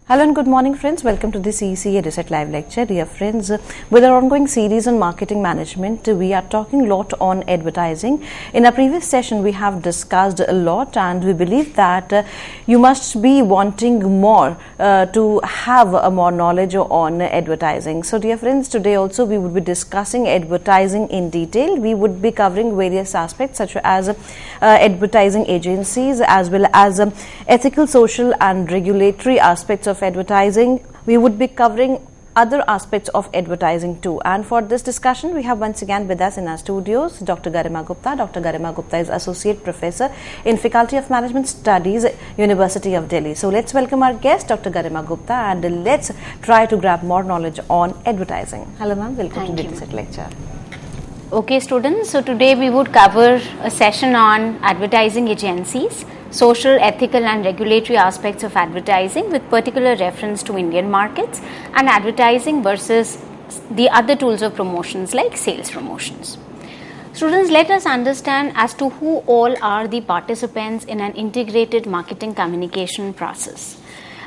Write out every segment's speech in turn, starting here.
Hello and good morning friends, welcome to the CEC-UGC live lecture. Dear friends, with our ongoing series on marketing management, we are talking a lot on advertising. In our previous session, we have discussed a lot and we believe that you must be wanting more to have a more knowledge on advertising. So dear friends, today also we would be discussing advertising in detail. We would be covering various aspects such as advertising agencies as well as ethical, social and regulatory aspects of advertising. We would be covering other aspects of advertising too, and for this discussion we have once again with us in our studios Dr. Garima Gupta. Dr. Garima Gupta is Associate Professor in Faculty of Management Studies, University of Delhi. So let's welcome our guest Dr. Garima Gupta and let's try to grab more knowledge on advertising. Hello ma'am, welcome to the lecture. Okay students, so today we would cover a session on advertising agencies, social, ethical and regulatory aspects of advertising with particular reference to Indian markets and advertising versus the other tools of promotions like sales promotions. Students, let us understand as to who all are the participants in an integrated marketing communication process.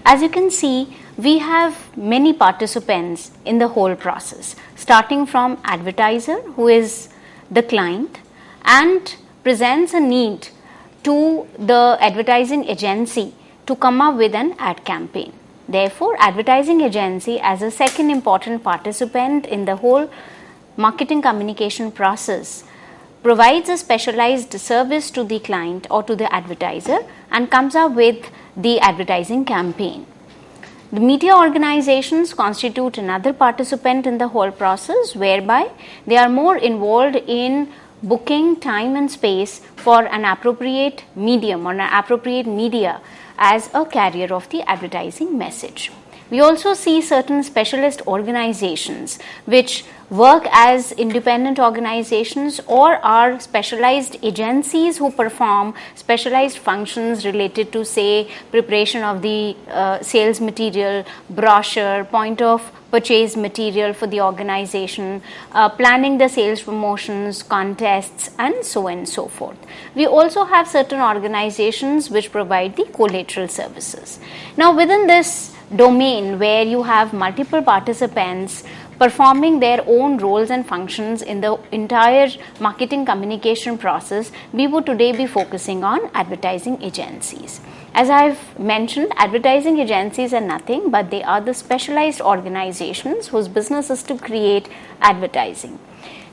As you can see, we have many participants in the whole process, starting from advertiser, who is the client and presents a need to the advertising agency to come up with an ad campaign. Therefore, advertising agency as a second important participant in the whole marketing communication process provides a specialized service to the client or to the advertiser and comes up with the advertising campaign. The media organizations constitute another participant in the whole process, whereby they are more involved in booking time and space for an appropriate medium or an appropriate media as a carrier of the advertising message. We also see certain specialist organizations which work as independent organizations or are specialized agencies who perform specialized functions related to, say, preparation of the sales material, brochure, point of purchase material for the organization, planning the sales promotions, contests and so on and so forth. We also have certain organizations which provide the collateral services. Now within this domain where you have multiple participants performing their own roles and functions in the entire marketing communication process, we would today be focusing on advertising agencies. As I've mentioned, advertising agencies are nothing but they are the specialized organizations whose business is to create advertising.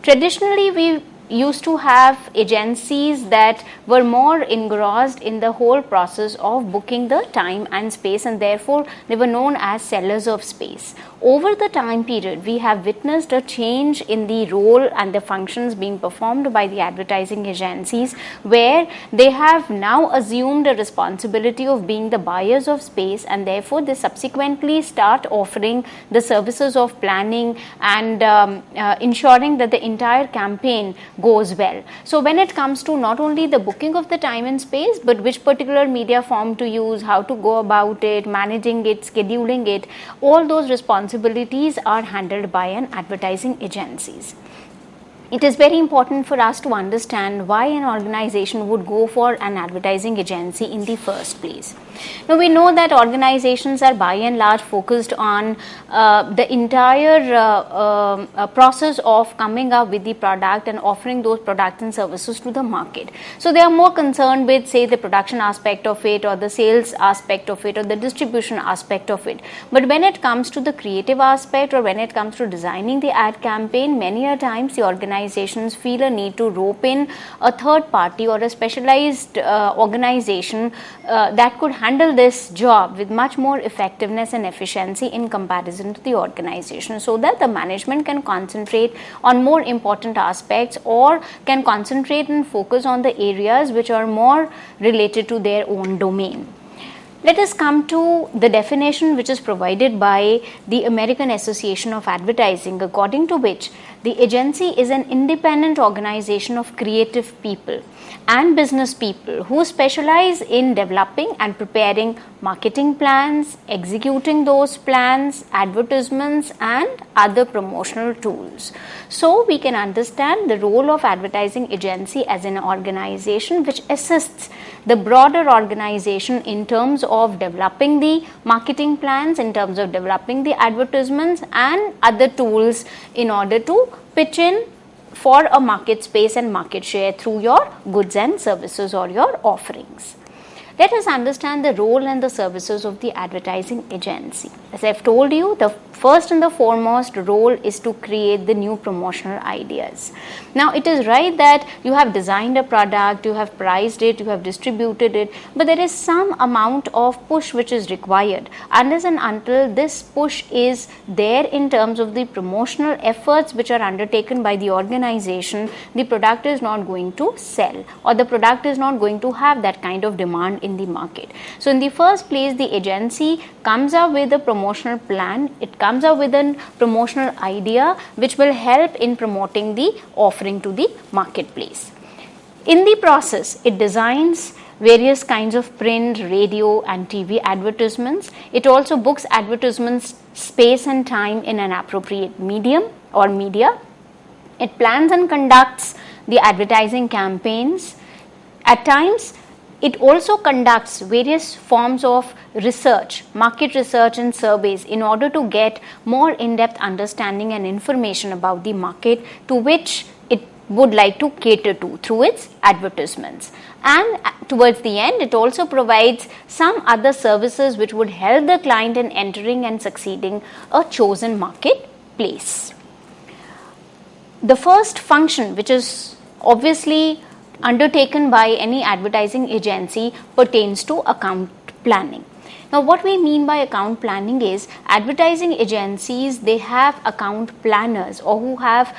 Traditionally, we used to have agencies that were more engrossed in the whole process of booking the time and space, and therefore they were known as sellers of space. Over the time period, we have witnessed a change in the role and the functions being performed by the advertising agencies, where they have now assumed a responsibility of being the buyers of space, and therefore they subsequently start offering the services of planning and ensuring that the entire campaign goes well. So when it comes to not only the booking of the time and space, but which particular media form to use, how to go about it, managing it, scheduling it, all those responsibilities are handled by an advertising agencies. It is very important for us to understand why an organization would go for an advertising agency in the first place. Now we know that organizations are by and large focused on the entire process of coming up with the product and offering those products and services to the market. So they are more concerned with, say, the production aspect of it or the sales aspect of it or the distribution aspect of it. But when it comes to the creative aspect or when it comes to designing the ad campaign, many a times the organizations feel a need to rope in a third party or a specialized organization that could handle this job with much more effectiveness and efficiency in comparison to the organization, so that the management can concentrate on more important aspects or can concentrate and focus on the areas which are more related to their own domain. Let us come to the definition which is provided by the American Association of Advertising, according to which The agency is an independent organization of creative people and business people who specialize in developing and preparing marketing plans, executing those plans, advertisements and other promotional tools. So we can understand the role of advertising agency as an organization which assists the broader organization in terms of developing the marketing plans, in terms of developing the advertisements and other tools in order to pitch in for a market space and market share through your goods and services or your offerings. Let us understand the role and the services of the advertising agency. As I have told you, the first and the foremost role is to create the new promotional ideas. Now, it is right that you have designed a product, you have priced it, you have distributed it, but there is some amount of push which is required. Unless and until this push is there in terms of the promotional efforts which are undertaken by the organization, the product is not going to sell, or the product is not going to have that kind of demand in the market. So in the first place, the agency comes up with a promotional plan, it comes up with a promotional idea which will help in promoting the offering to the marketplace. In the process, it designs various kinds of print, radio and TV advertisements. It also books advertisements space and time in an appropriate medium or media. It plans and conducts the advertising campaigns. At times, it also conducts various forms of research, market research and surveys in order to get more in-depth understanding and information about the market to which it would like to cater to through its advertisements. And towards the end, it also provides some other services which would help the client in entering and succeeding a chosen marketplace. The first function, which is obviously undertaken by any advertising agency, pertains to account planning. Now, what we mean by account planning is advertising agencies, they have account planners or who have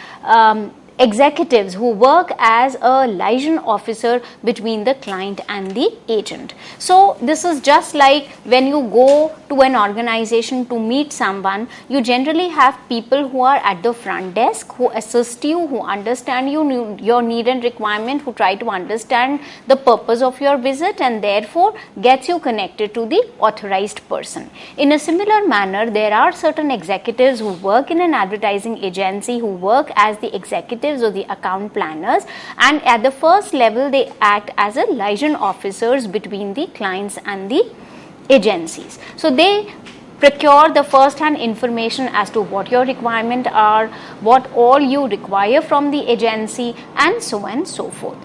executives who work as a liaison officer between the client and the agent. So this is just like when you go to an organization to meet someone, you generally have people who are at the front desk who assist you, who understand your need and requirement, who try to understand the purpose of your visit and therefore gets you connected to the authorized person. In a similar manner, there are certain executives who work in an advertising agency who work as the executives or the account planners, and at the first level they act as a liaison officers between the clients and the agencies. So they procure the first hand information as to what your requirements are, what all you require from the agency and so on and so forth.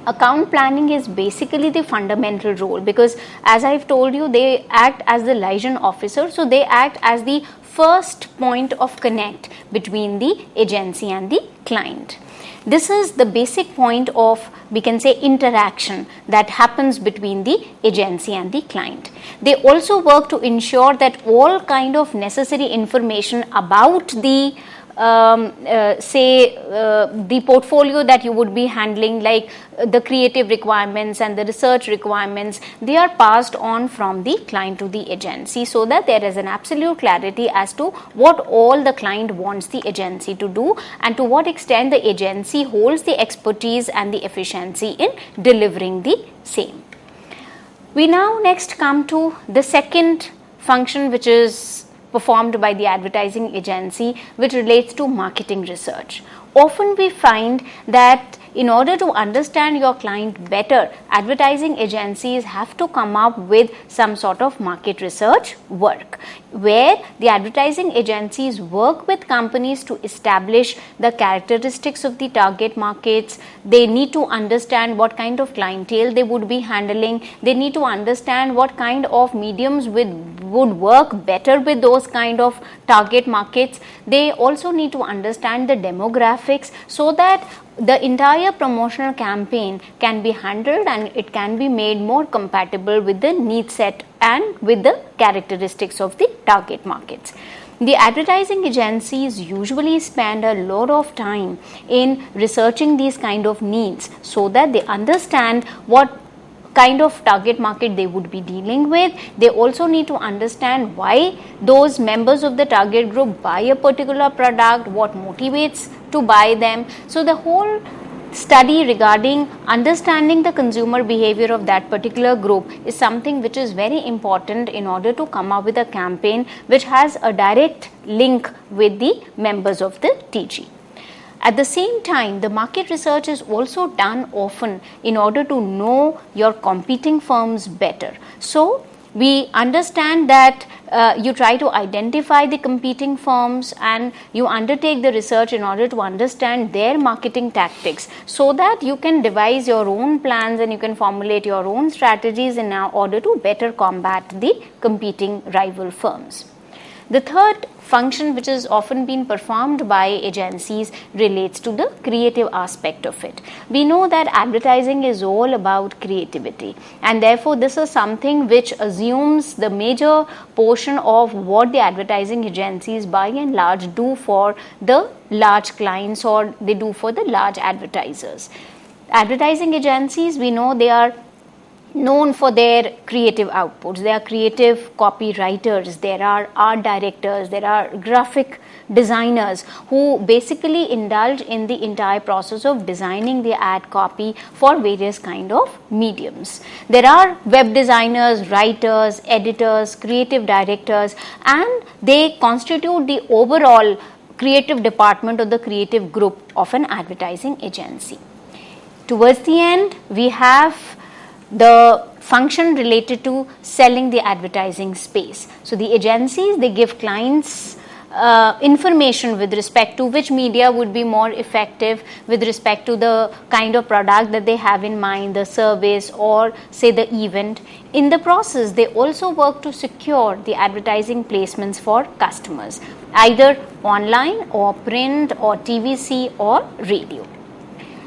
Account planning is basically the fundamental role because, as I've told you, they act as the liaison officer, so they act as the first point of connect between the agency and the client. This is the basic point of, we can say, interaction that happens between the agency and the client. They also work to ensure that all kind of necessary information about the the portfolio that you would be handling, like the creative requirements and the research requirements, they are passed on from the client to the agency so that there is an absolute clarity as to what all the client wants the agency to do and to what extent the agency holds the expertise and the efficiency in delivering the same. We now next come to the second function, which is performed by the advertising agency, which relates to marketing research. Often we find that in order to understand your client better, advertising agencies have to come up with some sort of market research work, where the advertising agencies work with companies to establish the characteristics of the target markets. They need to understand what kind of clientele they would be handling. They need to understand what kind of mediums would work better with those kind of target markets. They also need to understand the demographics so that the entire promotional campaign can be handled and it can be made more compatible with the need set and with the characteristics of the target markets. The advertising agencies usually spend a lot of time in researching these kind of needs so that they understand what kind of target market they would be dealing with. They also need to understand why those members of the target group buy a particular product, what motivates to buy them. So the whole study regarding understanding the consumer behavior of that particular group is something which is very important in order to come up with a campaign which has a direct link with the members of the TG. At the same time, the market research is also done often in order to know your competing firms better. So we understand that you try to identify the competing firms and you undertake the research in order to understand their marketing tactics, so that you can devise your own plans and you can formulate your own strategies in order to better combat the competing rival firms. The third function which is often been performed by agencies relates to the creative aspect of it. We know that advertising is all about creativity, and therefore this is something which assumes the major portion of what the advertising agencies by and large do for the large clients, or they do for the large advertisers. Advertising agencies, we know they are known for their creative outputs. They are creative copywriters, there are art directors, there are graphic designers who basically indulge in the entire process of designing the ad copy for various kind of mediums. There are web designers, writers, editors, creative directors, and they constitute the overall creative department or the creative group of an advertising agency. Towards the end, we have the function related to selling the advertising space. So the agencies, they give clients information with respect to which media would be more effective with respect to the kind of product that they have in mind, the service, or say the event. In the process, they also work to secure the advertising placements for customers, either online or print or TVC or radio.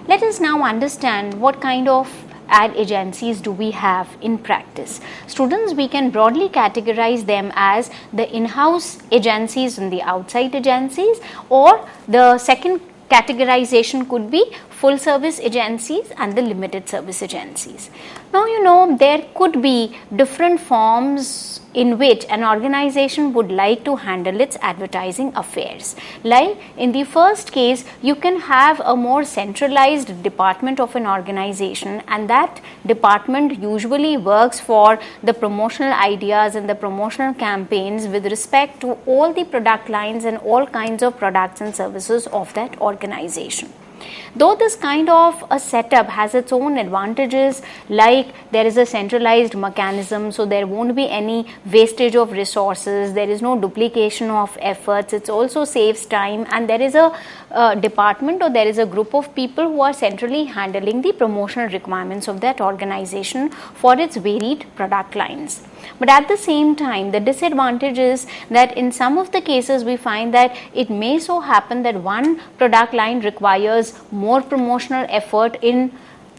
Let us now understand what kind of ad agencies do we have in practice. Students, we can broadly categorize them as the in-house agencies and the outside agencies, or the second categorization could be full service agencies and the limited service agencies. Now, you know, there could be different forms in which an organization would like to handle its advertising affairs. Like in the first case, you can have a more centralized department of an organization, and that department usually works for the promotional ideas and the promotional campaigns with respect to all the product lines and all kinds of products and services of that organization. Though this kind of a setup has its own advantages, like there is a centralized mechanism, so there won't be any wastage of resources, there is no duplication of efforts, it also saves time, and there is a department or there is a group of people who are centrally handling the promotional requirements of that organization for its varied product lines. But at the same time, the disadvantage is that in some of the cases we find that it may so happen that one product line requires more promotional effort in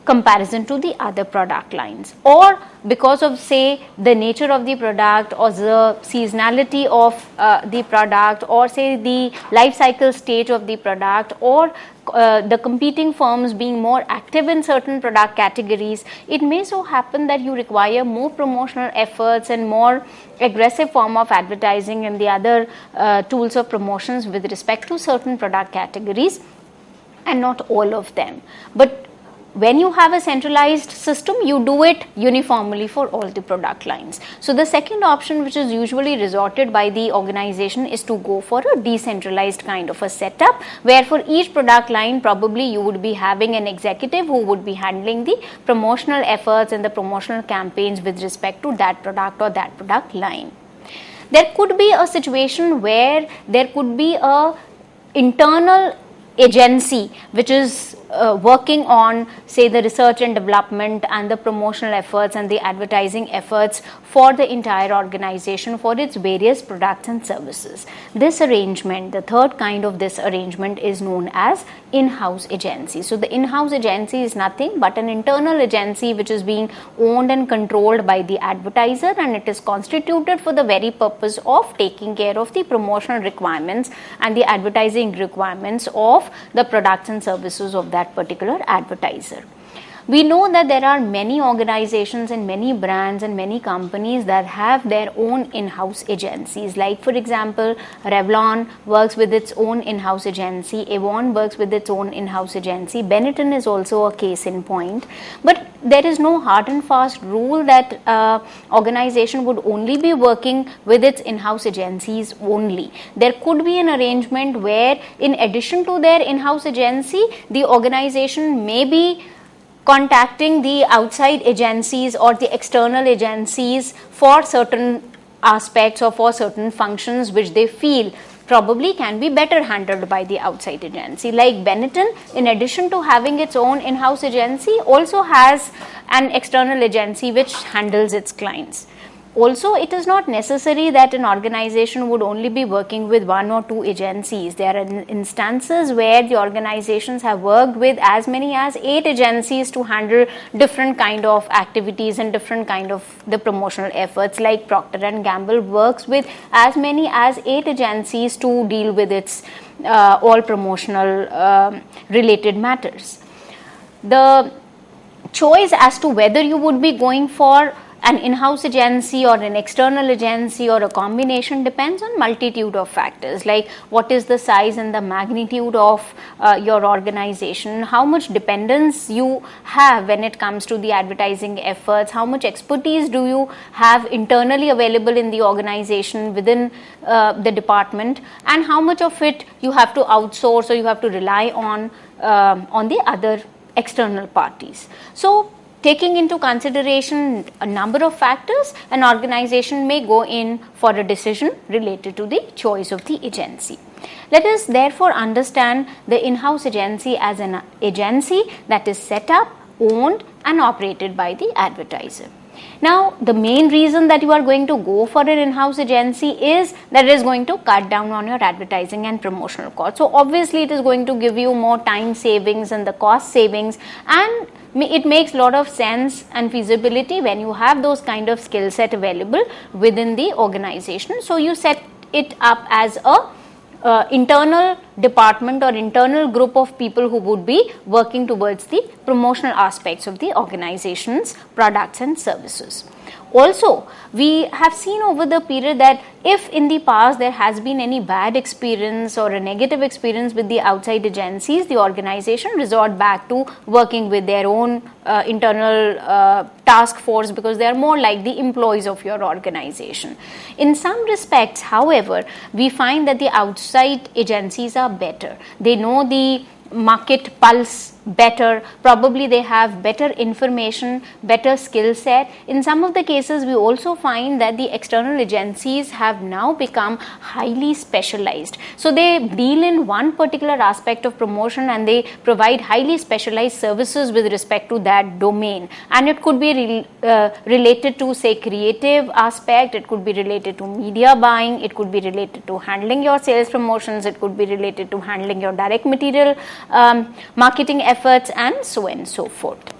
comparison to the other product lines, or because of say the nature of the product or the seasonality of the product, or say the life cycle stage of the product, or the competing firms being more active in certain product categories, it may so happen that you require more promotional efforts and more aggressive form of advertising and the other tools of promotions with respect to certain product categories, and not all of them. But when you have a centralized system, you do it uniformly for all the product lines. So the second option which is usually resorted by the organization is to go for a decentralized kind of a setup, where for each product line probably you would be having an executive who would be handling the promotional efforts and the promotional campaigns with respect to that product or that product line. There could be a situation where there could be a internal agency which is working on say the research and development and the promotional efforts and the advertising efforts for the entire organization for its various products and services. This arrangement, the third kind of this arrangement, is known as in-house agency. So the in-house agency is nothing but an internal agency which is being owned and controlled by the advertiser, and it is constituted for the very purpose of taking care of the promotional requirements and the advertising requirements of the products and services of that particular advertiser. We know that there are many organizations and many brands and many companies that have their own in-house agencies. Like for example, Revlon works with its own in-house agency, Avon works with its own in-house agency, Benetton is also a case in point. But there is no hard and fast rule that organization would only be working with its in-house agencies only. There could be an arrangement where in addition to their in-house agency, the organization may be contacting the outside agencies or the external agencies for certain aspects or for certain functions which they feel probably can be better handled by the outside agency. Like Benetton, in addition to having its own in-house agency, also has an external agency which handles its clients. Also, it is not necessary that an organization would only be working with one or two agencies. There are instances where the organizations have worked with as many as 8 agencies to handle different kind of activities and different kind of the promotional efforts. Like Procter & Gamble works with as many as 8 agencies to deal with its all promotional related matters. The choice as to whether you would be going for an in-house agency or an external agency or a combination depends on multitude of factors, like what is the size and the magnitude of your organization, how much dependence you have when it comes to the advertising efforts, how much expertise do you have internally available in the organization within the department, and how much of it you have to outsource or you have to rely on the other external parties. So taking into consideration a number of factors, an organization may go in for a decision related to the choice of the agency. Let us therefore understand the in-house agency as an agency that is set up, owned and operated by the advertiser. Now, the main reason that you are going to go for an in-house agency is that it is going to cut down on your advertising and promotional costs. So, obviously, it is going to give you more time savings and the cost savings, and it makes a lot of sense and feasibility when you have those kind of skill set available within the organization. So, you set it up as a internal department or internal group of people who would be working towards the promotional aspects of the organization's products and services. Also, we have seen over the period that if in the past there has been any bad experience or a negative experience with the outside agencies, the organization resort back to working with their own internal task force, because they are more like the employees of your organization. In some respects, however, we find that the outside agencies are better. They know the market pulse better, probably they have better information, better skill set. In some of the cases, we also find that the external agencies have now become highly specialized. So they deal in one particular aspect of promotion and they provide highly specialized services with respect to that domain. And it could be related to, say, creative aspect, it could be related to media buying, it could be related to handling your sales promotions, it could be related to handling your direct material marketing efforts, and so on and so forth.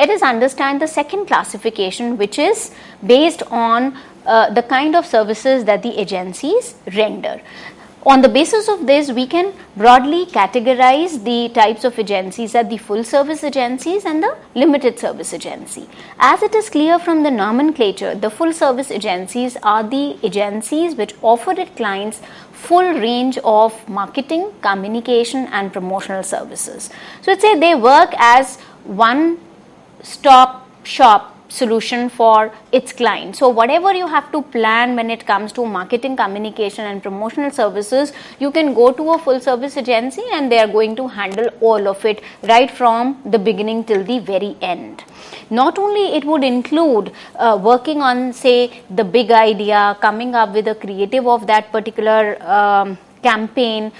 Let us understand the second classification, which is based on the kind of services that the agencies render. On the basis of this, we can broadly categorize the types of agencies as the full service agencies and the limited service agency. As it is clear from the nomenclature, the full service agencies are the agencies which offer its clients full range of marketing, communication and promotional services. So let's say they work as one stop shop solution for its client. So whatever you have to plan when it comes to marketing, communication and promotional services, you can go to a full service agency and they are going to handle all of it right from the beginning till the very end. Not only it would include working on, say, the big idea, coming up with a creative of that particular campaign,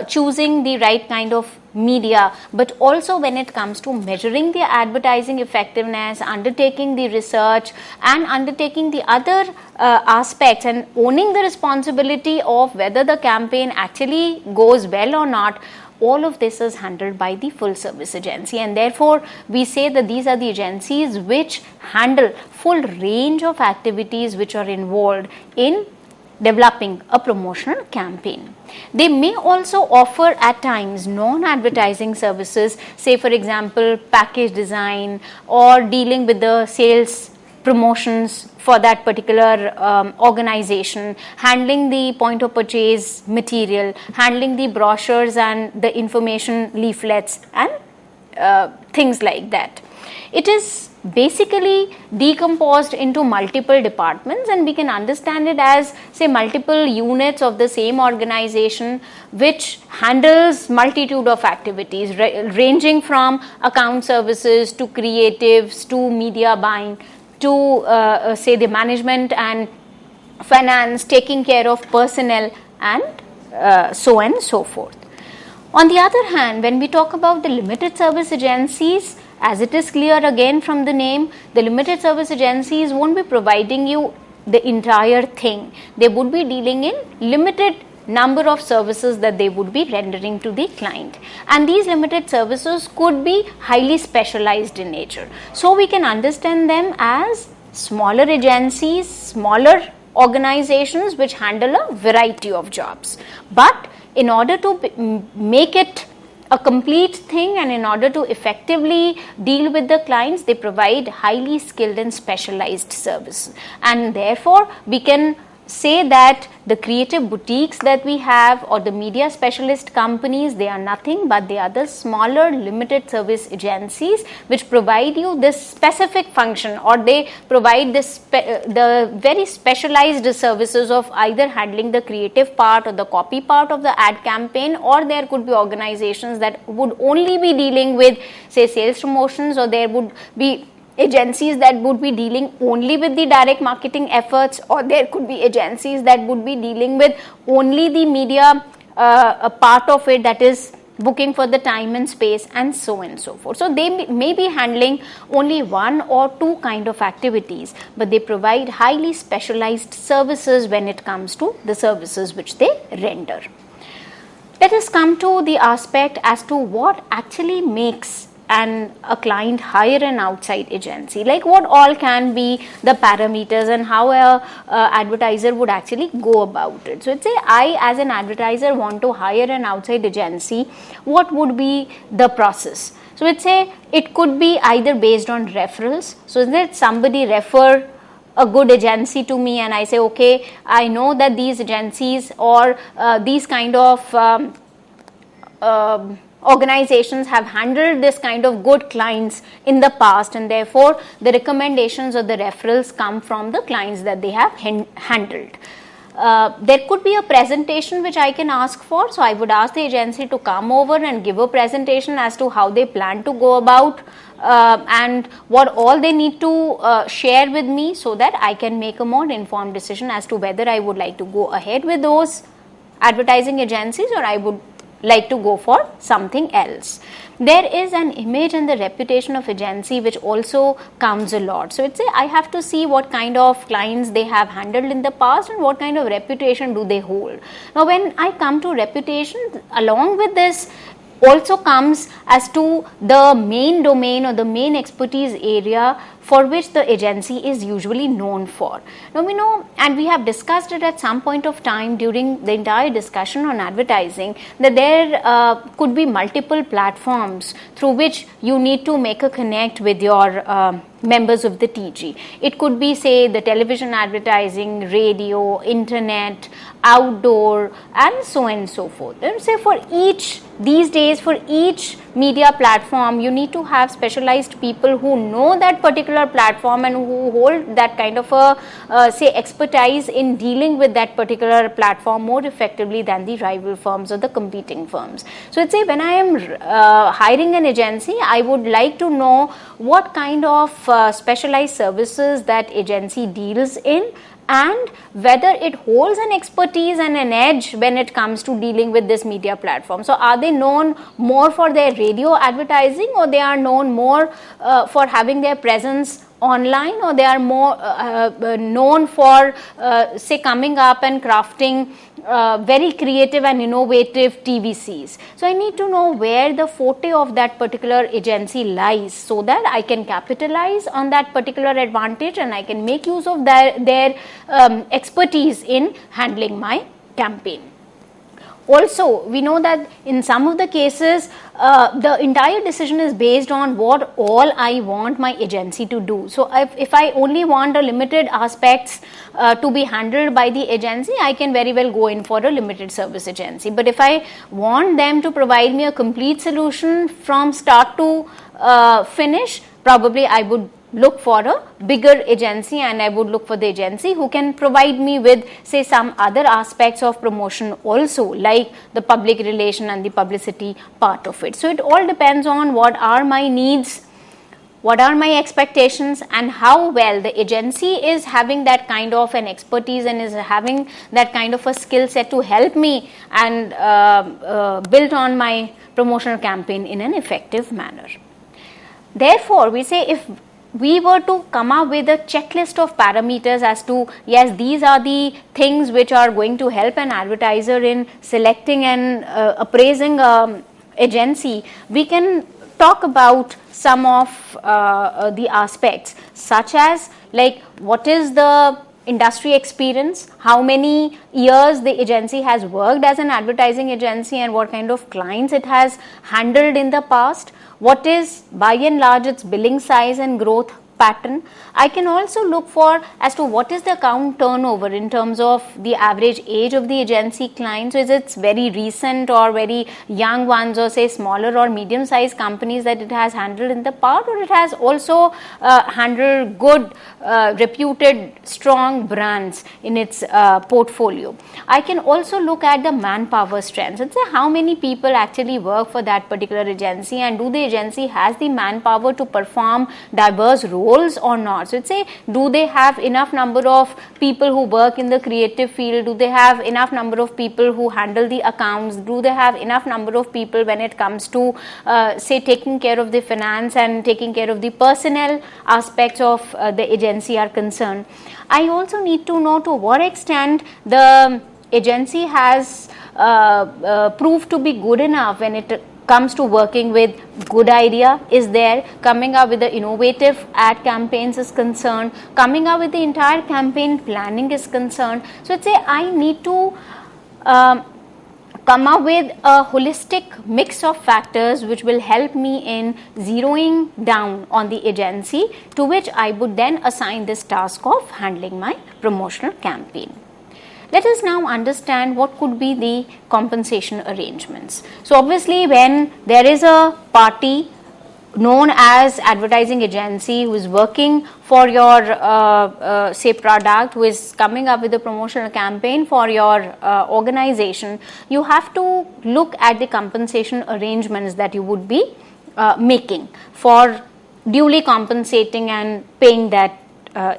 choosing the right kind of media, but also when it comes to measuring the advertising effectiveness, undertaking the research and undertaking the other aspects and owning the responsibility of whether the campaign actually goes well or not. All of this is handled by the full service agency, and therefore we say that these are the agencies which handle full range of activities which are involved in developing a promotional campaign. They may also offer at times non-advertising services, say for example package design or dealing with the sales promotions for that particular organization, handling the point of purchase material, handling the brochures and the information leaflets and things like that. It is basically decomposed into multiple departments, and we can understand it as, say, multiple units of the same organization which handles multitude of activities ranging from account services to creatives to media buying to say the management and finance, taking care of personnel and so on and so forth. On the other hand, when we talk about the limited service agencies, as it is clear again from the name, the limited service agencies won't be providing you the entire thing. They would be dealing in limited number of services that they would be rendering to the client, and these limited services could be highly specialized in nature. So we can understand them as smaller agencies, smaller organizations which handle a variety of jobs. But in order to make it a complete thing and in order to effectively deal with the clients, they provide highly skilled and specialized service, and therefore we can say that the creative boutiques that we have or the media specialist companies, they are nothing but they are the smaller limited service agencies which provide you this specific function, or they provide this the very specialized services of either handling the creative part or the copy part of the ad campaign, or there could be organizations that would only be dealing with, say, sales promotions, or there would be agencies that would be dealing only with the direct marketing efforts, or there could be agencies that would be dealing with only the media a part of it, that is booking for the time and space and so on and so forth. So they may be handling only one or two kind of activities, but they provide highly specialized services when it comes to the services which they render. Let us come to the aspect as to what actually makes a client hire an outside agency, like what all can be the parameters and how a advertiser would actually go about it. So let's say I as an advertiser want to hire an outside agency, what would be the process? So let's say it could be either based on referrals. So let somebody refer a good agency to me and I say, okay, I know that these agencies or these kind of organizations have handled this kind of good clients in the past, and therefore the recommendations or the referrals come from the clients that they have handled. There could be a presentation which I can ask for, so I would ask the agency to come over and give a presentation as to how they plan to go about and what all they need to share with me, so that I can make a more informed decision as to whether I would like to go ahead with those advertising agencies or I would like to go for something else. There is an image and the reputation of agency which also comes a lot. So let's say I have to see what kind of clients they have handled in the past and what kind of reputation do they hold. Now when I come to reputation, along with this also comes as to the main domain or the main expertise area for which the agency is usually known for. Now we know, and we have discussed it at some point of time during the entire discussion on advertising, that there could be multiple platforms through which you need to make a connect with your members of the TG. It could be, say, the television advertising, radio, internet, outdoor, and so on and so forth. And say for each, these days, for each media platform, you need to have specialized people who know that particular platform and who hold that kind of a say expertise in dealing with that particular platform more effectively than the rival firms or the competing firms. So let's say when I am hiring an agency, I would like to know what kind of specialized services that agency deals in and whether it holds an expertise and an edge when it comes to dealing with this media platform. So are they known more for their radio advertising, or they are known more for having their presence online, or they are more known for say coming up and crafting very creative and innovative TVCs. So I need to know where the forte of that particular agency lies, so that I can capitalize on that particular advantage and I can make use of their expertise in handling my campaign. Also, we know that in some of the cases, the entire decision is based on what all I want my agency to do. So, if I only want a limited aspects to be handled by the agency, I can very well go in for a limited service agency. But if I want them to provide me a complete solution from start to finish, probably I would look for a bigger agency, and I would look for the agency who can provide me with, say, some other aspects of promotion also, like the public relation and the publicity part of it. So it all depends on what are my needs, what are my expectations, and how well the agency is having that kind of an expertise and is having that kind of a skill set to help me and build on my promotional campaign in an effective manner. Therefore, we say if we were to come up with a checklist of parameters as to, yes, these are the things which are going to help an advertiser in selecting and appraising agency, we can talk about some of the aspects, such as like what is the industry experience, how many years the agency has worked as an advertising agency and what kind of clients it has handled in the past, what is by and large its billing size and growth pattern. I can also look for as to what is the account turnover in terms of the average age of the agency client. So is it very recent or very young ones, or say smaller or medium sized companies that it has handled in the past, or it has also handled good reputed strong brands in its portfolio. I can also look at the manpower strengths. Let's say how many people actually work for that particular agency, and do the agency has the manpower to perform diverse roles or not. So, say, do they have enough number of people who work in the creative field? Do they have enough number of people who handle the accounts? Do they have enough number of people when it comes to say taking care of the finance and taking care of the personnel aspects of the agency are concerned? I also need to know to what extent the agency has proved to be good enough when it comes to working with good idea is there, coming up with the innovative ad campaigns is concerned, coming up with the entire campaign planning is concerned. So let's say I need to come up with a holistic mix of factors which will help me in zeroing down on the agency, to which I would then assign this task of handling my promotional campaign. Let us now understand what could be the compensation arrangements. So obviously, when there is a party known as advertising agency who is working for your say product, who is coming up with a promotional campaign for your organization, you have to look at the compensation arrangements that you would be making for duly compensating and paying that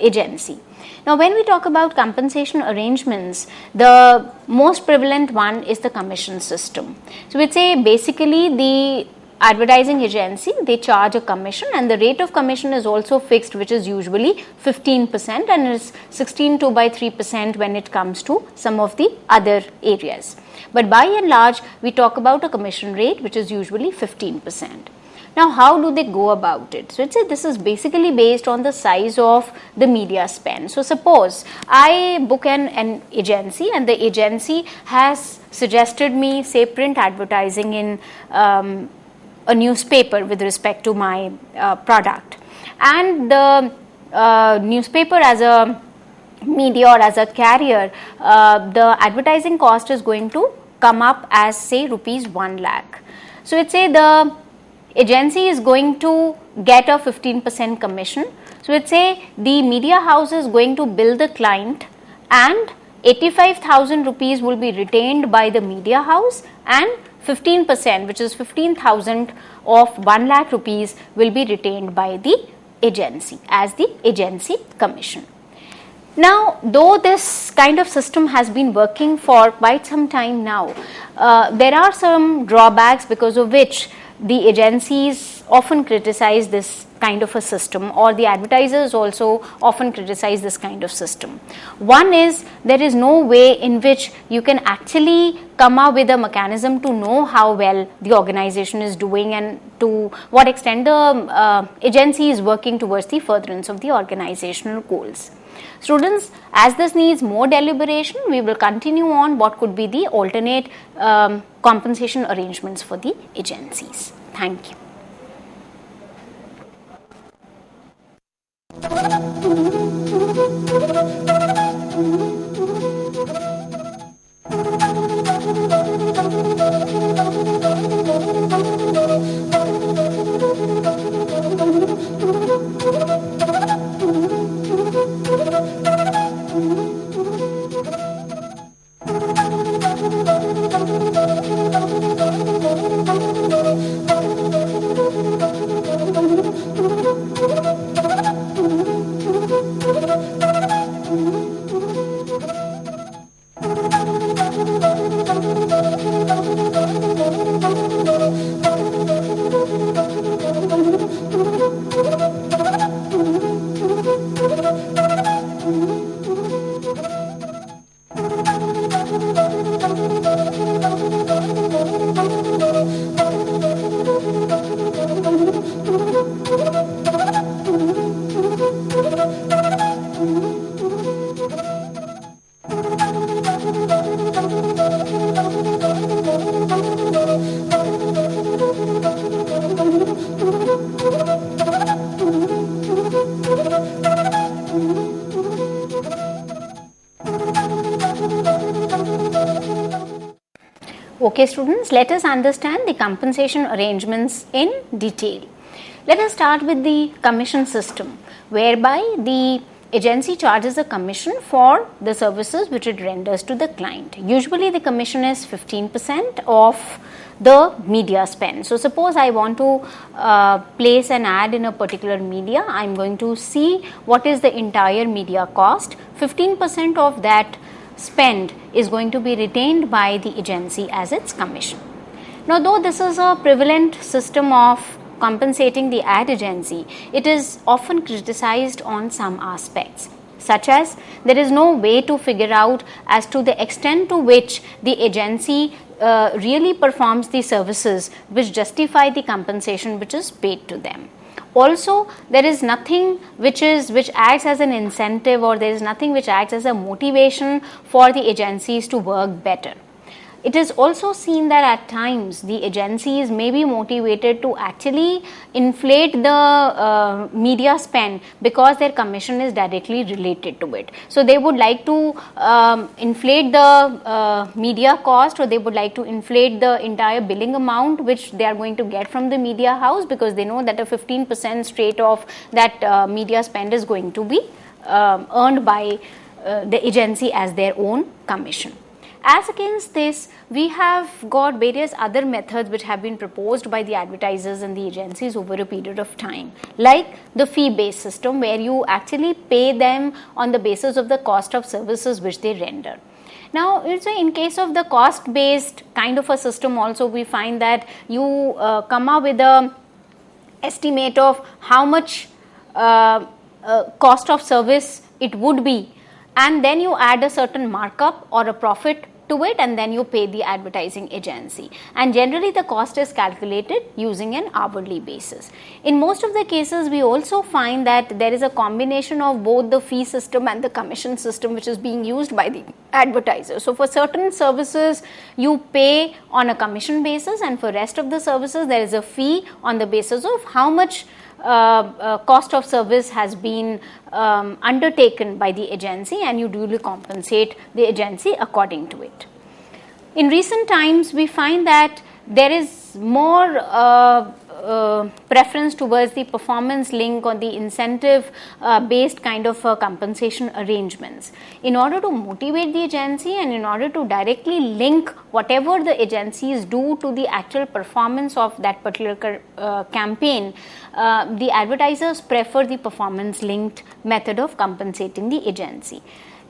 agency. Now, when we talk about compensation arrangements, the most prevalent one is the commission system. So, we'd say basically the advertising agency, they charge a commission, and the rate of commission is also fixed, which is usually 15% and is 16 by 3% when it comes to some of the other areas. But by and large, we talk about a commission rate which is usually 15%. Now, how do they go about it? So, let's say this is basically based on the size of the media spend. So, suppose I book an agency, and the agency has suggested me, say, print advertising in a newspaper with respect to my product, and the newspaper as a media or as a carrier, the advertising cost is going to come up as, say, rupees 1 lakh. So, let's say the agency is going to get a 15% commission. So, let's say the media house is going to bill the client, and 85,000 rupees will be retained by the media house, and 15%, which is 15,000 of 1 lakh rupees, will be retained by the agency as the agency commission. Now, though this kind of system has been working for quite some time now, there are some drawbacks because of which the agencies often criticize this kind of a system, or the advertisers also often criticize this kind of system. One is, there is no way in which you can actually come up with a mechanism to know how well the organization is doing and to what extent the agency is working towards the furtherance of the organizational goals. Students, as this needs more deliberation, we will continue on what could be the alternate compensation arrangements for the agencies. Thank you. Okay students, let us understand the compensation arrangements in detail. Let us start with the commission system, whereby the agency charges a commission for the services which it renders to the client. Usually the commission is 15% of the media spend. So suppose I want to place an ad in a particular media, I am going to see what is the entire media cost. 15% of that spend is going to be retained by the agency as its commission. Now, though this is a prevalent system of compensating the ad agency, it is often criticized on some aspects, such as there is no way to figure out as to the extent to which the agency really performs the services which justify the compensation which is paid to them. Also, there is nothing which acts as an incentive, or there is nothing which acts as a motivation for the agencies to work better. It is also seen that at times the agencies may be motivated to actually inflate the media spend because their commission is directly related to it. So they would like to inflate the media cost, or they would like to inflate the entire billing amount which they are going to get from the media house, because they know that a 15% straight of that media spend is going to be earned by the agency as their own commission. As against this, we have got various other methods which have been proposed by the advertisers and the agencies over a period of time, like the fee-based system, where you actually pay them on the basis of the cost of services which they render. Now, in case of the cost-based kind of a system also, we find that you come up with a estimate of how much cost of service it would be, and then you add a certain markup or a profit to it, and then you pay the advertising agency, and generally the cost is calculated using an hourly basis. In most of the cases, we also find that there is a combination of both the fee system and the commission system which is being used by the advertiser. So for certain services you pay on a commission basis, and for rest of the services there is a fee on the basis of how much cost of service has been undertaken by the agency, and you duly compensate the agency according to it. In recent times, we find that there is more preference towards the performance link or the incentive based kind of compensation arrangements, in order to motivate the agency and in order to directly link whatever the agencies do to the actual performance of that particular campaign. The advertisers prefer the performance linked method of compensating the agency.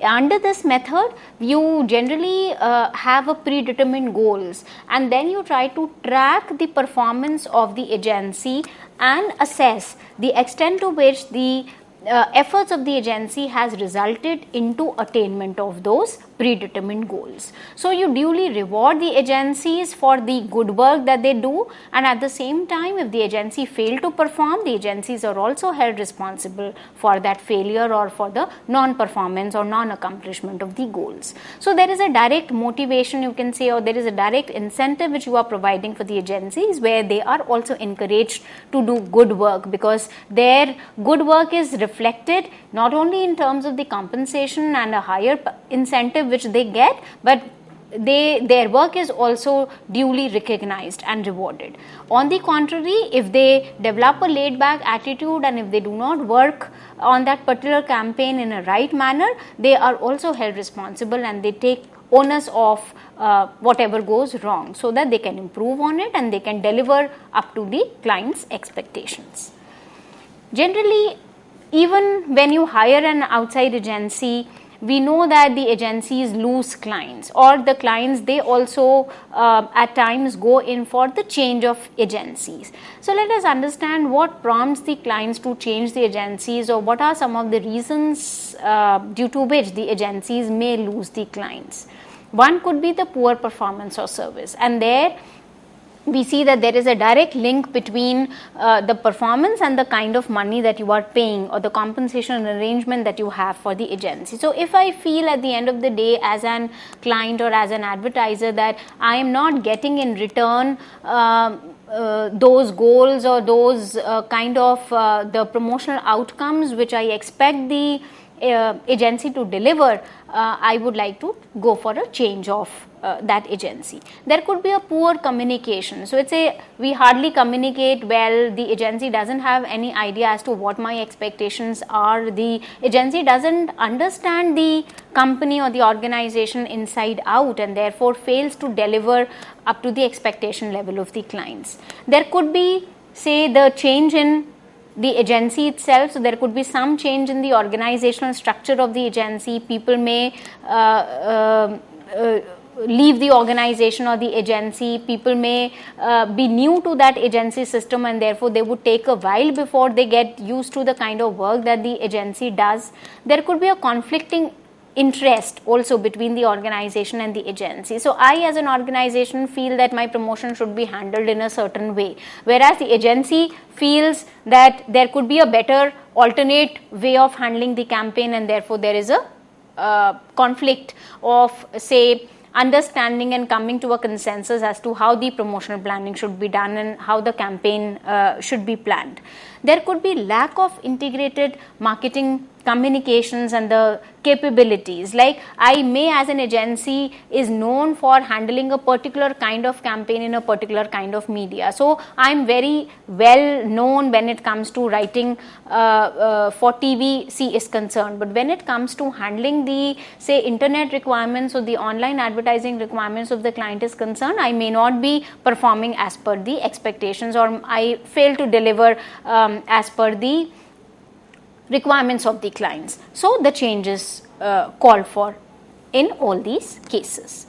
Under this method, you generally have a predetermined goals, and then you try to track the performance of the agency and assess the extent to which the efforts of the agency has resulted into attainment of those predetermined goals. So you duly reward the agencies for the good work that they do, and at the same time, if the agency fail to perform, the agencies are also held responsible for that failure or for the non-performance or non-accomplishment of the goals. So there is a direct motivation, you can say, or there is a direct incentive which you are providing for the agencies, where they are also encouraged to do good work, because their good work is reflected not only in terms of the compensation and a higher incentive which they get, but their work is also duly recognized and rewarded. On the contrary, if they develop a laid back attitude and if they do not work on that particular campaign in a right manner, they are also held responsible and they take onus of whatever goes wrong, so that they can improve on it and they can deliver up to the client's expectations. Generally, even when you hire an outside agency, we know that the agencies lose clients, or the clients, they also at times go in for the change of agencies. So let us understand what prompts the clients to change the agencies, or what are some of the reasons due to which the agencies may lose the clients. One could be the poor performance or service, and there we see that there is a direct link between the performance and the kind of money that you are paying, or the compensation arrangement that you have for the agency. So if I feel at the end of the day as an client or as an advertiser that I am not getting in return those goals or those kind of the promotional outcomes which I expect the agency to deliver, I would like to go for a change of that agency. There could be a poor communication. So it's we hardly communicate well, the agency doesn't have any idea as to what my expectations are, the agency doesn't understand the company or the organization inside out, and therefore fails to deliver up to the expectation level of the clients. There could be, say, the change in the agency itself. So there could be some change in the organizational structure of the agency. People may leave the organization or the agency. People may be new to that agency system, and therefore they would take a while before they get used to the kind of work that the agency does. There could be a conflicting interest also between the organization and the agency. So I as an organization feel that my promotion should be handled in a certain way, whereas the agency feels that there could be a better alternate way of handling the campaign, and therefore there is a conflict of, say, understanding and coming to a consensus as to how the promotional planning should be done and how the campaign should be planned. There could be lack of integrated marketing communications and the capabilities. Like I may as an agency is known for handling a particular kind of campaign in a particular kind of media. So I am very well known when it comes to writing for TVC is concerned. But when it comes to handling the, say, internet requirements or the online advertising requirements of the client is concerned, I may not be performing as per the expectations, or I fail to deliver as per the requirements of the clients. So the changes called for in all these cases.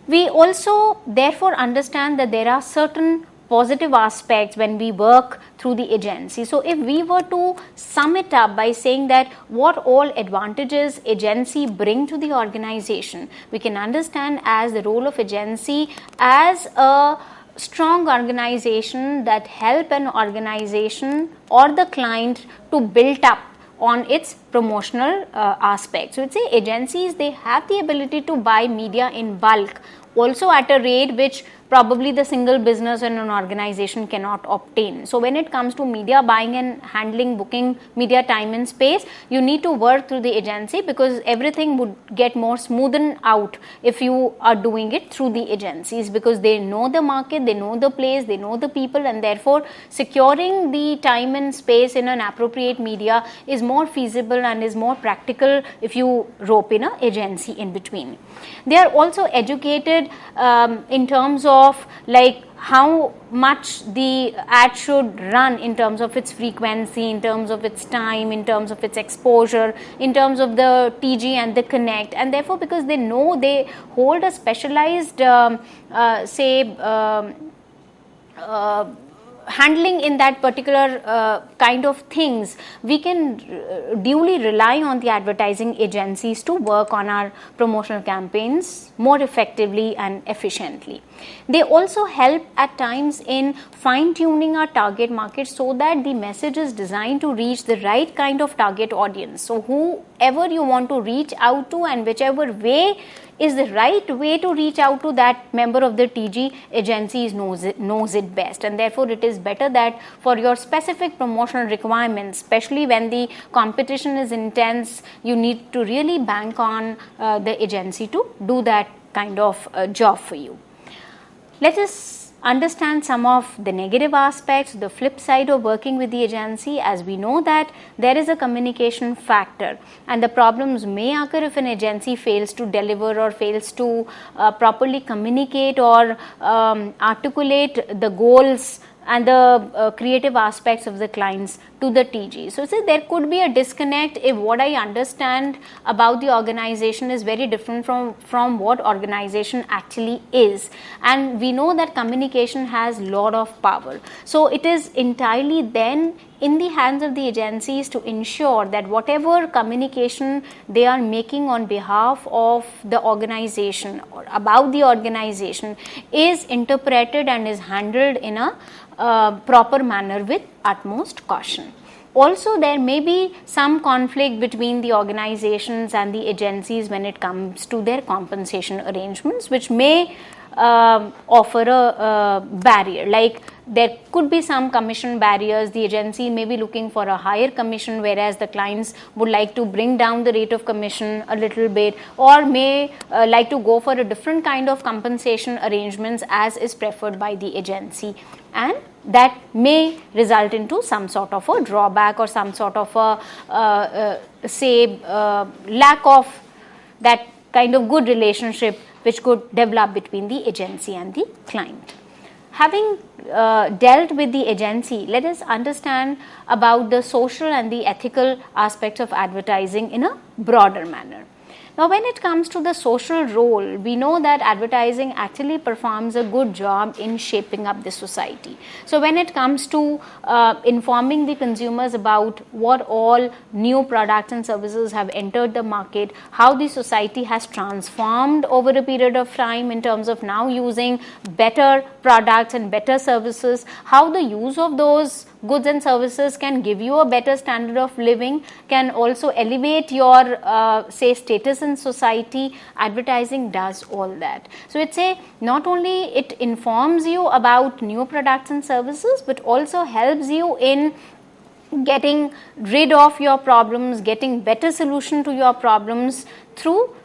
We also therefore understand that there are certain positive aspects when we work through the agency. So if we were to sum it up by saying that what all advantages agency bring to the organization, we can understand as the role of agency as a strong organization that help an organization or the client to build up on its promotional aspect. So it's say agencies, they have the ability to buy media in bulk, also at a rate which probably the single business and an organization cannot obtain. So when it comes to media buying and handling, booking media time and space, you need to work through the agency, because everything would get more smoothened out if you are doing it through the agencies, because they know the market, they know the place, they know the people, and therefore securing the time and space in an appropriate media is more feasible and is more practical if you rope in an agency in between. They are also educated in terms of like how much the ad should run in terms of its frequency, in terms of its time, in terms of its exposure, in terms of the TG and the connect, and therefore because they know they hold a specialized handling in that particular kind of things, we can duly rely on the advertising agencies to work on our promotional campaigns more effectively and efficiently. They also help at times in fine tuning our target market so that the message is designed to reach the right kind of target audience. So whoever you want to reach out to and whichever way is the right way to reach out to that member of the TG, agencies knows it best, and therefore it is better that for your specific promotional requirements, especially when the competition is intense, you need to really bank on the agency to do that kind of job for you. Let us understand some of the negative aspects, the flip side of working with the agency, as we know that there is a communication factor and the problems may occur if an agency fails to deliver or fails to properly communicate or articulate the goals and the creative aspects of the clients to the TG. So, there could be a disconnect if what I understand about the organization is very different from what organization actually is, and we know that communication has lot of power. So, it is entirely then in the hands of the agencies to ensure that whatever communication they are making on behalf of the organization or about the organization is interpreted and is handled in a proper manner with utmost caution. Also, there may be some conflict between the organizations and the agencies when it comes to their compensation arrangements, which may offer a barrier. Like there could be some commission barriers, the agency may be looking for a higher commission, whereas the clients would like to bring down the rate of commission a little bit, or may like to go for a different kind of compensation arrangements as is preferred by the agency, and that may result into some sort of a drawback or some sort of a lack of that kind of good relationship which could develop between the agency and the client. Having dealt with the agency, let us understand about the social and the ethical aspects of advertising in a broader manner. Now, when it comes to the social role, we know that advertising actually performs a good job in shaping up the society. So, when it comes to informing the consumers about what all new products and services have entered the market, how the society has transformed over a period of time in terms of now using better products and better services, how the use of those goods and services can give you a better standard of living, can also elevate your status in society. Advertising does all that. So, it's not only it informs you about new products and services, but also helps you in getting rid of your problems, getting better solution to your problems through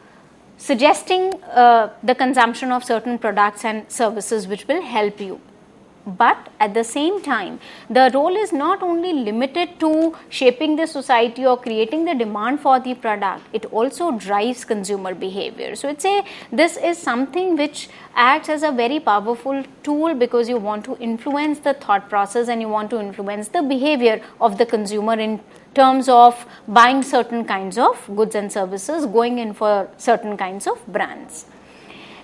suggesting the consumption of certain products and services which will help you. But at the same time, the role is not only limited to shaping the society or creating the demand for the product, it also drives consumer behavior. So, this is something which acts as a very powerful tool, because you want to influence the thought process and you want to influence the behavior of the consumer in terms of buying certain kinds of goods and services, going in for certain kinds of brands.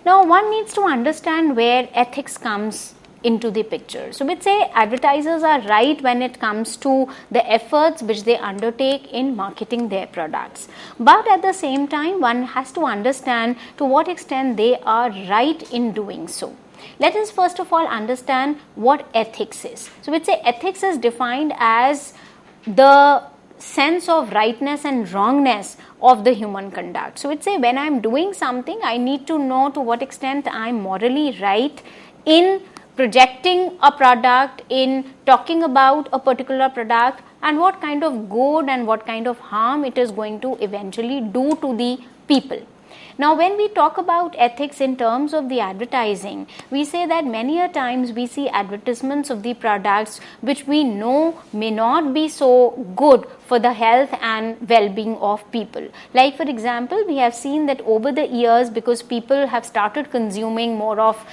Now, one needs to understand where ethics comes into the picture. So, advertisers are right when it comes to the efforts which they undertake in marketing their products, but at the same time one has to understand to what extent they are right in doing so. Let us first of all understand what ethics is. So, ethics is defined as the sense of rightness and wrongness of the human conduct. So, when I am doing something, I need to know to what extent I am morally right in projecting a product, in talking about a particular product, and what kind of good and what kind of harm it is going to eventually do to the people. Now, when we talk about ethics in terms of the advertising, we say that many a times we see advertisements of the products which we know may not be so good for the health and well-being of people. Like for example, we have seen that over the years, because people have started consuming more of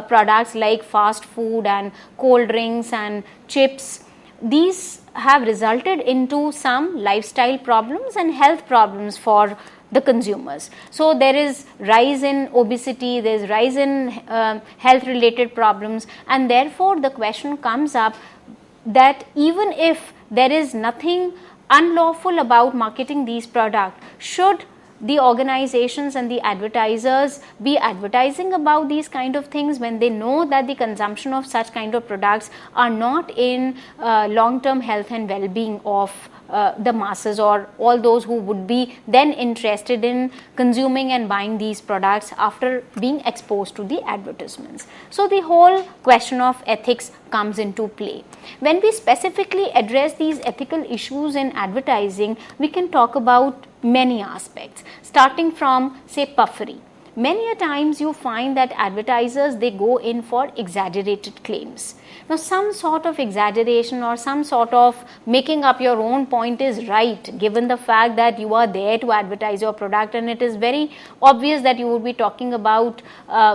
products like fast food and cold drinks and chips, these have resulted into some lifestyle problems and health problems for the consumers. So there is rise in obesity, there is rise in health related problems, and therefore the question comes up that even if there is nothing unlawful about marketing these products, should the organizations and the advertisers be advertising about these kind of things when they know that the consumption of such kind of products are not in long-term health and well-being of the masses or all those who would be then interested in consuming and buying these products after being exposed to the advertisements. So the whole question of ethics comes into play. When we specifically address these ethical issues in advertising, we can talk about many aspects, starting from say puffery. Many a times you find that advertisers, they go in for exaggerated claims. Now some sort of exaggeration or some sort of making up your own point is right, given the fact that you are there to advertise your product, and it is very obvious that you would be talking about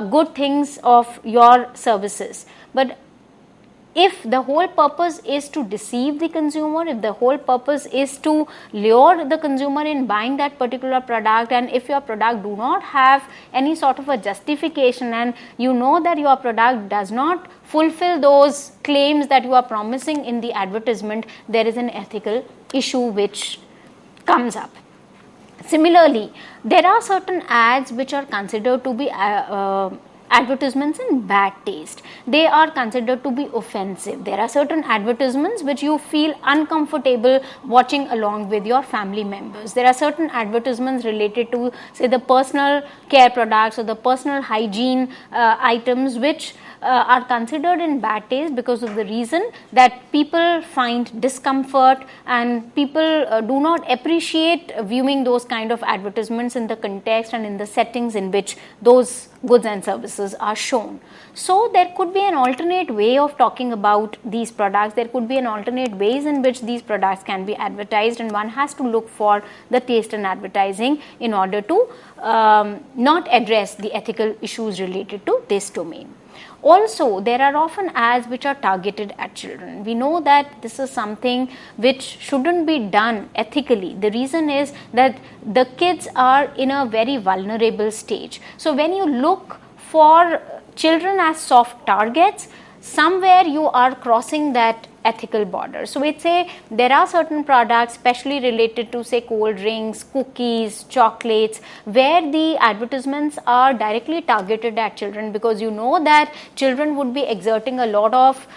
good things of your services. But if the whole purpose is to deceive the consumer, if the whole purpose is to lure the consumer in buying that particular product, and if your product do not have any sort of a justification and you know that your product does not fulfill those claims that you are promising in the advertisement, there is an ethical issue which comes up. Similarly, there are certain ads which are considered to be advertisements in bad taste. They are considered to be offensive. There are certain advertisements which you feel uncomfortable watching along with your family members. There are certain advertisements related to say the personal care products or the personal hygiene items which are considered in bad taste because of the reason that people find discomfort and people do not appreciate viewing those kind of advertisements in the context and in the settings in which those goods and services are shown. So there could be an alternate way of talking about these products. There could be an alternate ways in which these products can be advertised, and one has to look for the taste in advertising in order to not address the ethical issues related to this domain. Also, there are often ads which are targeted at children. We know that this is something which shouldn't be done ethically. The reason is that the kids are in a very vulnerable stage. So when you look for children as soft targets, somewhere you are crossing that ethical border. So we'd say there are certain products especially related to say cold drinks, cookies, chocolates, where the advertisements are directly targeted at children, because you know that children would be exerting a lot of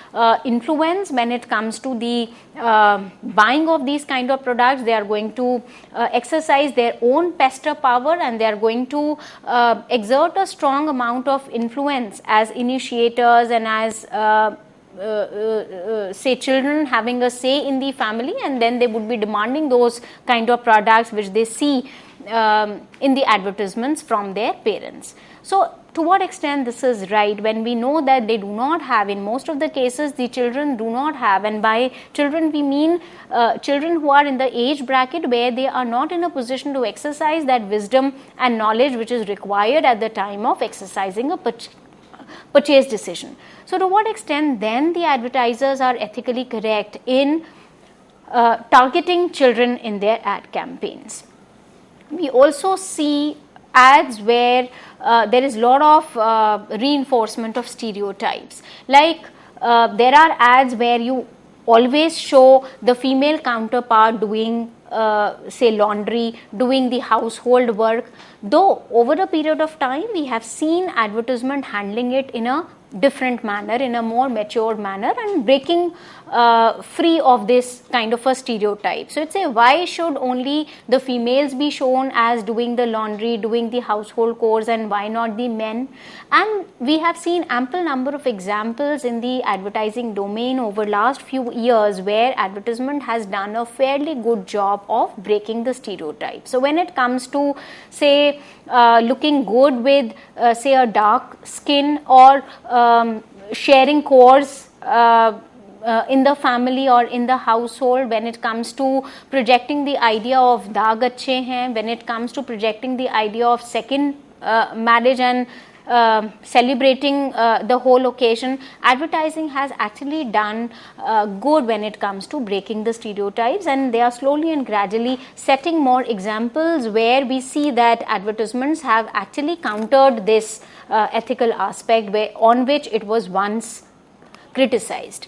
influence when it comes to the buying of these kind of products. They are going to exercise their own pester power, and they are going to exert a strong amount of influence as initiators and as say children having a say in the family, and then they would be demanding those kind of products which they see in the advertisements from their parents. So to what extent this is right when we know that they do not have, in most of the cases the children do not have, and by children we mean children who are in the age bracket where they are not in a position to exercise that wisdom and knowledge which is required at the time of exercising a purchase decision. So to what extent then the advertisers are ethically correct in targeting children in their ad campaigns? We also see ads where there is a lot of reinforcement of stereotypes. Like there are ads where you always show the female counterpart doing say laundry, doing the household work, though over a period of time we have seen advertisement handling it in a different manner, in a more mature manner, and breaking free of this kind of a stereotype. So it's a, why should only the females be shown as doing the laundry, doing the household chores, and why not the men? And we have seen ample number of examples in the advertising domain over last few years where advertisement has done a fairly good job of breaking the stereotype. So when it comes to, say, looking good with say a dark skin, or sharing chores in the family or in the household, when it comes to projecting the idea of daag achhe hain, when it comes to projecting the idea of second marriage and celebrating the whole occasion, advertising has actually done good when it comes to breaking the stereotypes, and they are slowly and gradually setting more examples where we see that advertisements have actually countered this ethical aspect on which it was once criticized.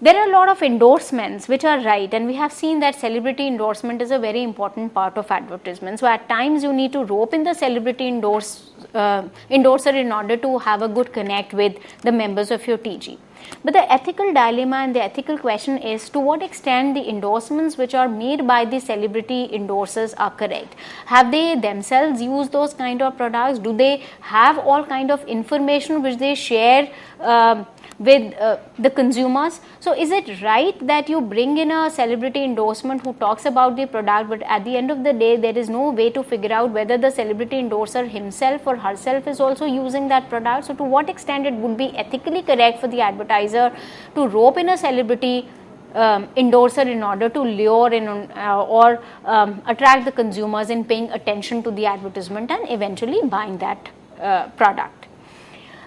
There are a lot of endorsements which are right, and we have seen that celebrity endorsement is a very important part of advertisement. So at times you need to rope in the celebrity endorser in order to have a good connect with the members of your TG. But the ethical dilemma and the ethical question is, to what extent the endorsements which are made by the celebrity endorsers are correct? Have they themselves used those kind of products? Do they have all kind of information which they share with the consumers? So is it right that you bring in a celebrity endorsement who talks about the product, but at the end of the day there is no way to figure out whether the celebrity endorser himself or herself is also using that product? So to what extent it would be ethically correct for the advertiser to rope in a celebrity endorser in order to lure in or attract the consumers in paying attention to the advertisement and eventually buying that product?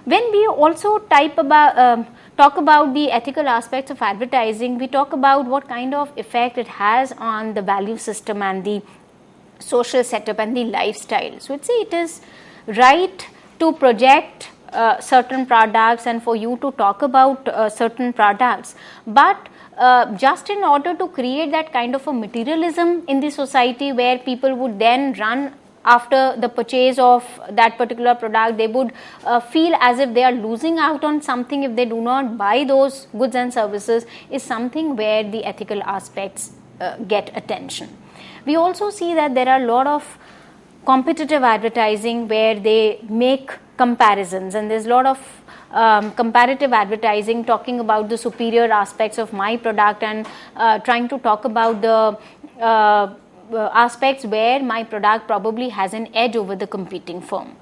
When we also talk about the ethical aspects of advertising, we talk about what kind of effect it has on the value system and the social setup and the lifestyle. So it is right to project certain products and for you to talk about certain products, but just in order to create that kind of a materialism in the society where people would then run after the purchase of that particular product, they would feel as if they are losing out on something if they do not buy those goods and services, is something where the ethical aspects get attention. We also see that there are a lot of competitive advertising where they make comparisons, and there's a lot of comparative advertising talking about the superior aspects of my product and trying to talk about the aspects where my product probably has an edge over the competing firm.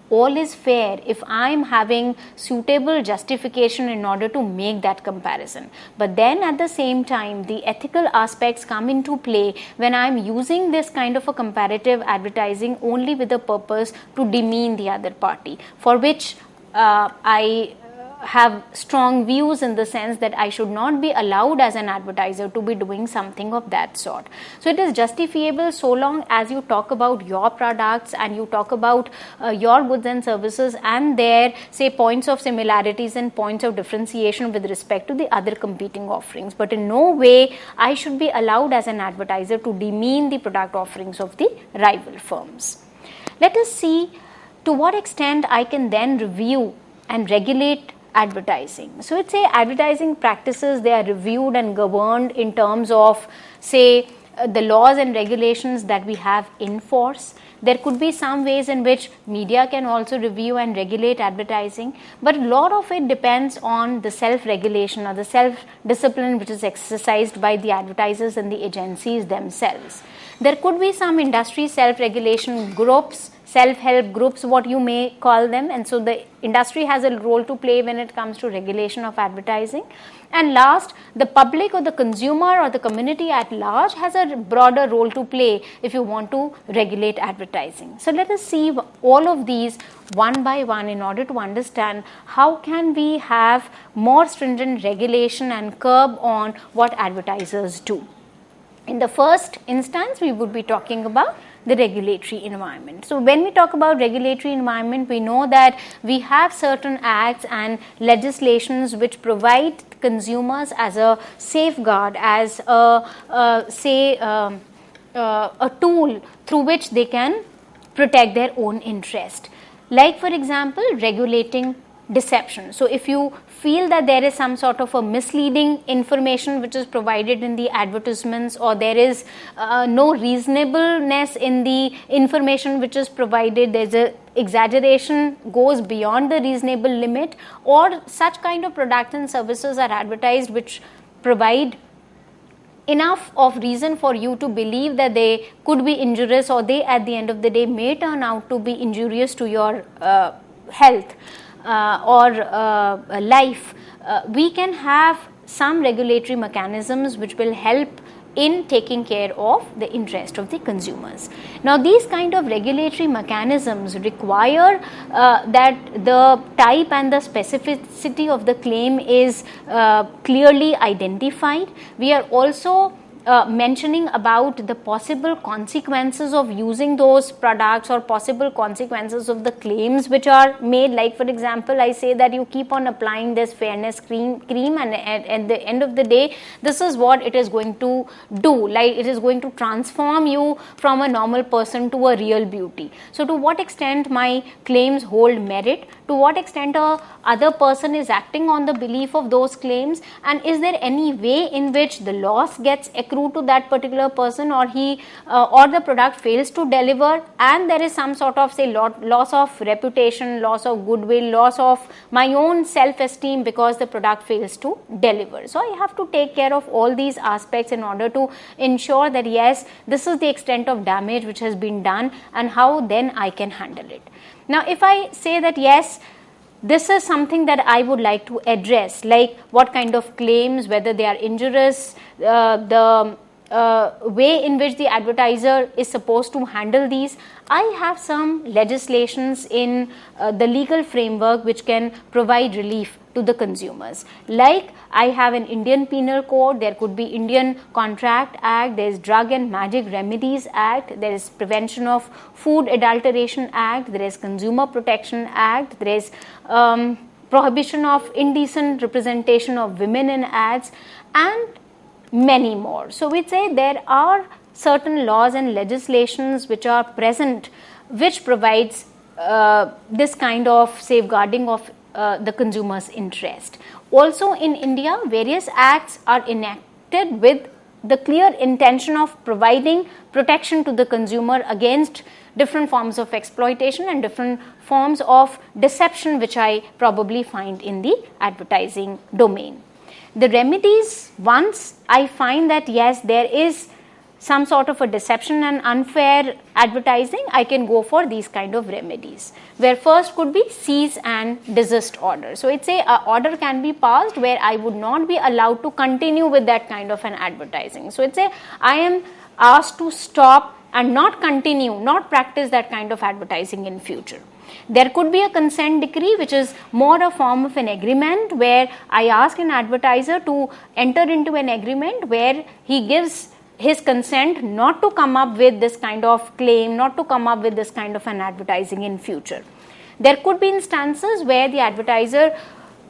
All is fair if I am having suitable justification in order to make that comparison. But then at the same time, the ethical aspects come into play when I am using this kind of a comparative advertising only with the purpose to demean the other party, for which I have strong views in the sense that I should not be allowed as an advertiser to be doing something of that sort. So it is justifiable so long as you talk about your products and you talk about your goods and services and their, say, points of similarities and points of differentiation with respect to the other competing offerings. But in no way I should be allowed as an advertiser to demean the product offerings of the rival firms. Let us see to what extent I can then review and regulate advertising. So it's say advertising practices, they are reviewed and governed in terms of, say, the laws and regulations that we have in force. There could be some ways in which media can also review and regulate advertising, but a lot of it depends on the self-regulation or the self-discipline which is exercised by the advertisers and the agencies themselves. There could be some industry self-regulation groups, self-help groups, what you may call them, and so the industry has a role to play when it comes to regulation of advertising. And last, the public or the consumer or the community at large has a broader role to play if you want to regulate advertising. So let us see all of these one by one in order to understand how can we have more stringent regulation and curb on what advertisers do. In the first instance, we would be talking about the regulatory environment. So when we talk about regulatory environment, we know that we have certain acts and legislations which provide consumers as a safeguard, as a tool through which they can protect their own interest. Like, for example, regulating deception. So if you feel that there is some sort of a misleading information which is provided in the advertisements, or there is no reasonableness in the information which is provided, there's a exaggeration goes beyond the reasonable limit, or such kind of products and services are advertised which provide enough of reason for you to believe that they could be injurious, or they at the end of the day may turn out to be injurious to your health or life, we can have some regulatory mechanisms which will help in taking care of the interest of the consumers. Now, these kind of regulatory mechanisms require that the type and the specificity of the claim is clearly identified. We are also mentioning about the possible consequences of using those products, or possible consequences of the claims which are made. Like, for example, I say that you keep on applying this fairness cream and at the end of the day this is what it is going to do, like it is going to transform you from a normal person to a real beauty. So to what extent my claims hold merit, to what extent a other person is acting on the belief of those claims, and is there any way in which the loss gets accrued to that particular person, or he or the product fails to deliver, and there is some sort of, say, loss of reputation, loss of goodwill, loss of my own self-esteem because the product fails to deliver. So I have to take care of all these aspects in order to ensure that yes, this is the extent of damage which has been done, and how then I can handle it. Now, if I say that yes, this is something that I would like to address, like what kind of claims, whether they are injurious, the way in which the advertiser is supposed to handle these, I have some legislations in the legal framework which can provide relief to the consumers. Like, I have an Indian Penal Code, there could be Indian Contract Act, there is Drug and Magic Remedies Act, there is Prevention of Food Adulteration Act, there is Consumer Protection Act, there is Prohibition of Indecent Representation of Women in Ads, and many more. So we say there are certain laws and legislations which are present which provides this kind of safeguarding of the consumer's interest. Also in India, various acts are enacted with the clear intention of providing protection to the consumer against different forms of exploitation and different forms of deception which I probably find in the advertising domain. The remedies, once I find that yes, there is some sort of a deception and unfair advertising, I can go for these kind of remedies, where first could be cease and desist order. So it's a order can be passed where I would not be allowed to continue with that kind of an advertising. So it's a I am asked to stop and not continue, not practice that kind of advertising in future. There could be a consent decree, which is more a form of an agreement where I ask an advertiser to enter into an agreement where he gives his consent not to come up with this kind of claim, not to come up with this kind of an advertising in future. There could be instances where the advertiser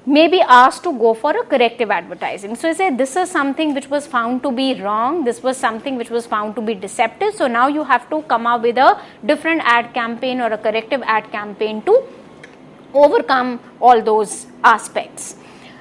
may be asked to go for a corrective advertising. So, I say this is something which was found to be wrong, this was something which was found to be deceptive. So, now you have to come up with a different ad campaign or a corrective ad campaign to overcome all those aspects.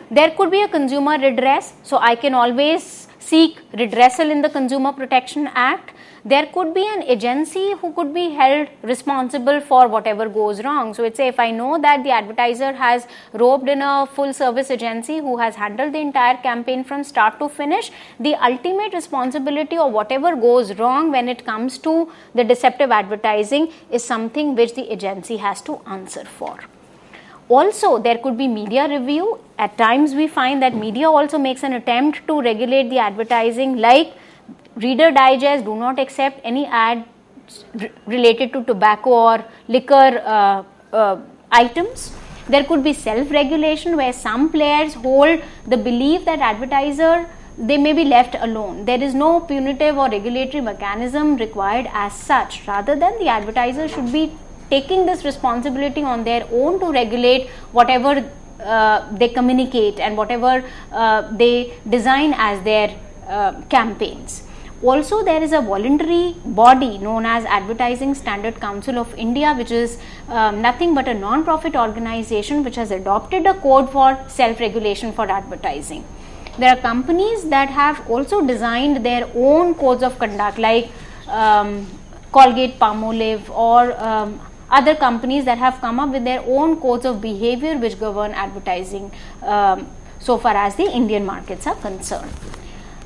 There could be a consumer redress. So, I can always seek redressal in the Consumer Protection Act. There could be an agency who could be held responsible for whatever goes wrong. So, it's if I know that the advertiser has roped in a full service agency who has handled the entire campaign from start to finish, the ultimate responsibility of whatever goes wrong when it comes to the deceptive advertising is something which the agency has to answer for. Also, there could be media review. At times we find that media also makes an attempt to regulate the advertising, like Reader Digest do not accept any ad related to tobacco or liquor items. There could be self-regulation where some players hold the belief that advertiser they may be left alone. There is no punitive or regulatory mechanism required as such. Rather than the advertiser should be taking this responsibility on their own to regulate whatever they communicate and whatever they design as their campaigns. Also, there is a voluntary body known as Advertising Standard Council of India, which is nothing but a non-profit organization which has adopted a code for self-regulation for advertising. There are companies that have also designed their own codes of conduct, like Colgate Palmolive, or other companies that have come up with their own codes of behavior which govern advertising so far as the Indian markets are concerned.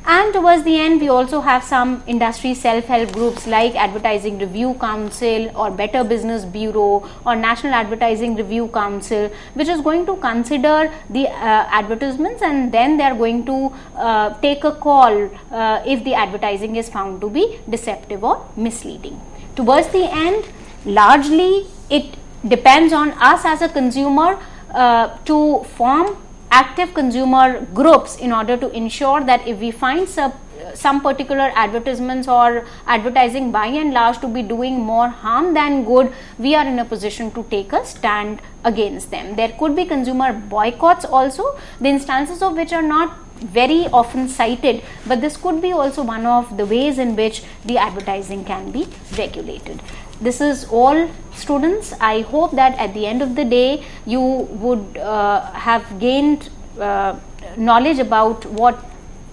And towards the end, we also have some industry self-help groups like Advertising Review Council or Better Business Bureau or National Advertising Review Council, which is going to consider the advertisements, and then they are going to take a call if the advertising is found to be deceptive or misleading. Towards the end, largely it depends on us as a consumer to form active consumer groups in order to ensure that if we find some particular advertisements or advertising by and large to be doing more harm than good, we are in a position to take a stand against them. There could be consumer boycotts also, the instances of which are not very often cited, but this could be also one of the ways in which the advertising can be regulated. This is all, students. I hope that at the end of the day you would have gained knowledge about what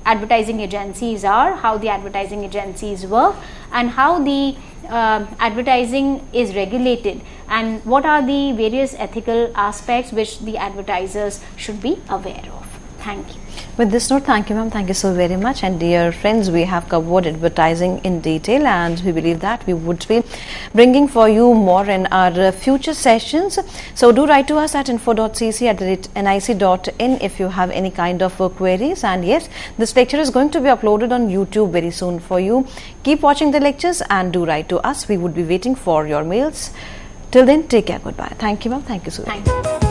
advertising agencies are, how the advertising agencies work, and how the advertising is regulated, and what are the various ethical aspects which the advertisers should be aware of. Thank you. With this note, thank you, ma'am. Thank you so very much. And dear friends, we have covered advertising in detail, and we believe that we would be bringing for you more in our future sessions. So do write to us at info.cec@nic.in if you have any kind of queries. And yes, this lecture is going to be uploaded on YouTube very soon for you. Keep watching the lectures and do write to us. We would be waiting for your mails. Till then, take care. Goodbye. Thank you, ma'am. Thank you so much.